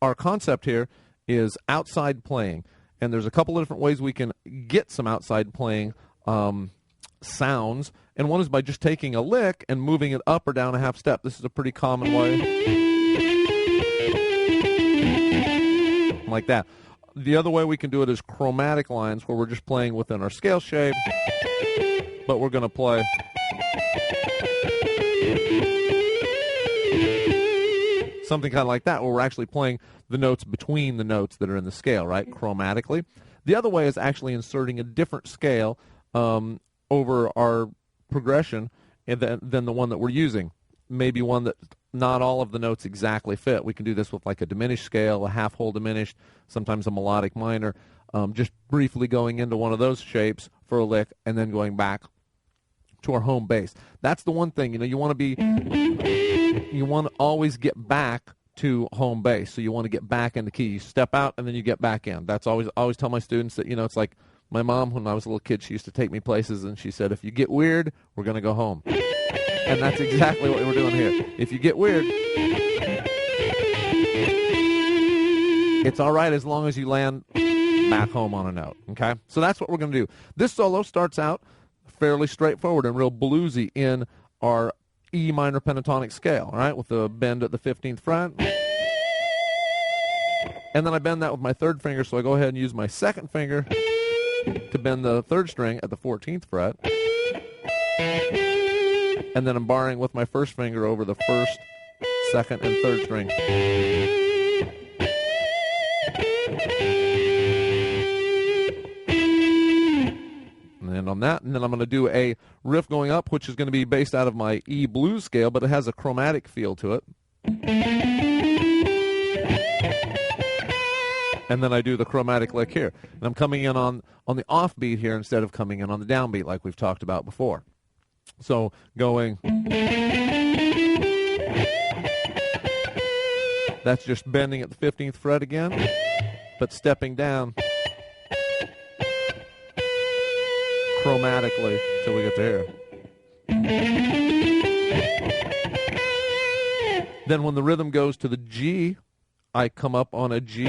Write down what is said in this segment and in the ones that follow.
our concept here is outside playing. And there's a couple of different ways we can get some outside playing sounds. And one is by just taking a lick and moving it up or down a half step. This is a pretty common way. Like that. The other way we can do it is chromatic lines, where we're just playing within our scale shape, but we're going to play something kind of like that, where we're actually playing the notes between the notes that are in the scale, right, chromatically. The other way is actually inserting a different scale over our progression than the one that we're using. Maybe one that not all of the notes exactly fit. We can do this with like a diminished scale, a half whole diminished, sometimes a melodic minor, just briefly going into one of those shapes for a lick and then going back to our home bass. That's the one thing, you want to always get back to home bass. So you want to get back in the key. You step out and then you get back in. That's always tell my students that, it's like my mom, when I was a little kid, she used to take me places and she said, if you get weird, we're going to go home. And that's exactly what we're doing here. If you get weird, it's all right as long as you land back home on a note, okay? So that's what we're going to do. This solo starts out fairly straightforward and real bluesy in our E minor pentatonic scale, all right, with the bend at the 15th fret. And then I bend that with my third finger, so I go ahead and use my second finger to bend the third string at the 14th fret. And then I'm barring with my first finger over the first, second, and third string. And on that, and then I'm going to do a riff going up, which is going to be based out of my E blues scale, but it has a chromatic feel to it. And then I do the chromatic lick here. And I'm coming in on the offbeat here instead of coming in on the downbeat like we've talked about before. So going, that's just bending at the 15th fret again, but stepping down chromatically till we get to here. Then when the rhythm goes to the G, I come up on a G,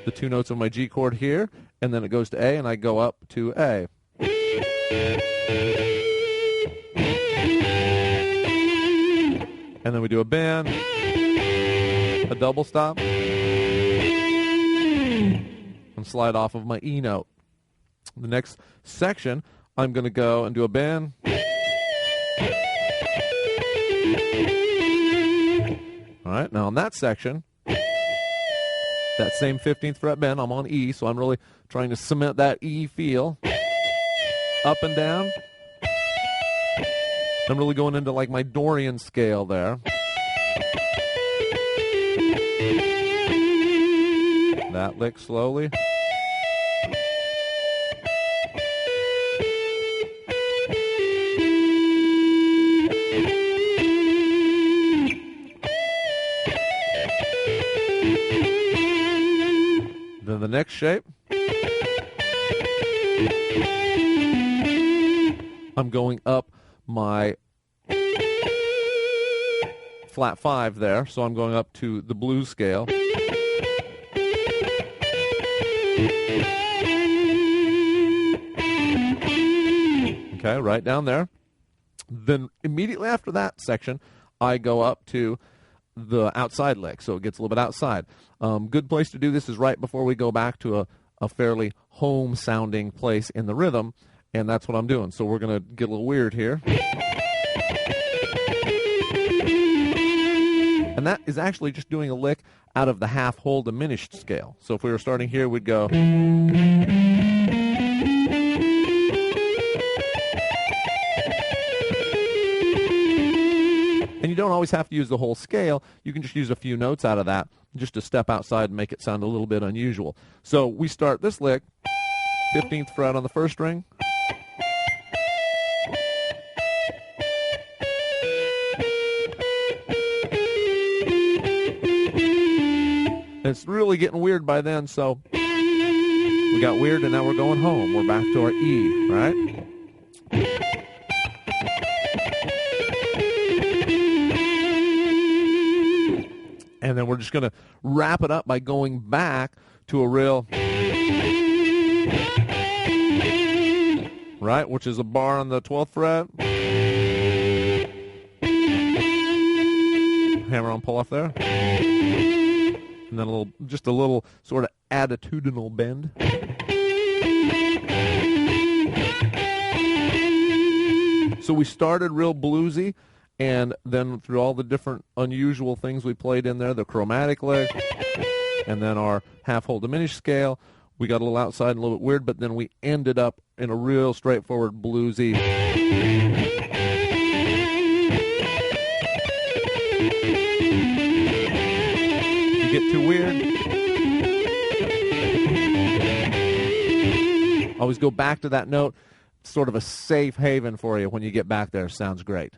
the two notes of my G chord here, and then it goes to A, and I go up to A. And then we do a bend, a double stop, and slide off of my E note. The next section, I'm going to go and do a bend. All right, now on that section, that same 15th fret bend, I'm on E, so I'm really trying to cement that E feel. Up and down. I'm really going into like my Dorian scale there. That lick slowly. Then the next shape. I'm going up my flat 5 there, so I'm going up to the blues scale. Okay, right down there. Then immediately after that section, I go up to the outside lick, so it gets a little bit outside. Good place to do this is right before we go back to a fairly home-sounding place in the rhythm, and that's what I'm doing. So we're going to get a little weird here. And that is actually just doing a lick out of the half whole diminished scale. So if we were starting here, we'd go. And you don't always have to use the whole scale. You can just use a few notes out of that just to step outside and make it sound a little bit unusual. So we start this lick, 15th fret on the first string. And it's really getting weird by then, so we got weird and now we're going home. We're back to our E, right? we're just going to wrap it up by going back to a real, right, which is a bar on the 12th fret. Hammer on pull off there. And then just a little sort of attitudinal bend. So we started real bluesy, and then through all the different unusual things we played in there, the chromatic lick, and then our half-whole diminished scale, we got a little outside and a little bit weird, but then we ended up in a real straightforward bluesy. You get too weird, always go back to that note. Sort of a safe haven for you when you get back there. Sounds great.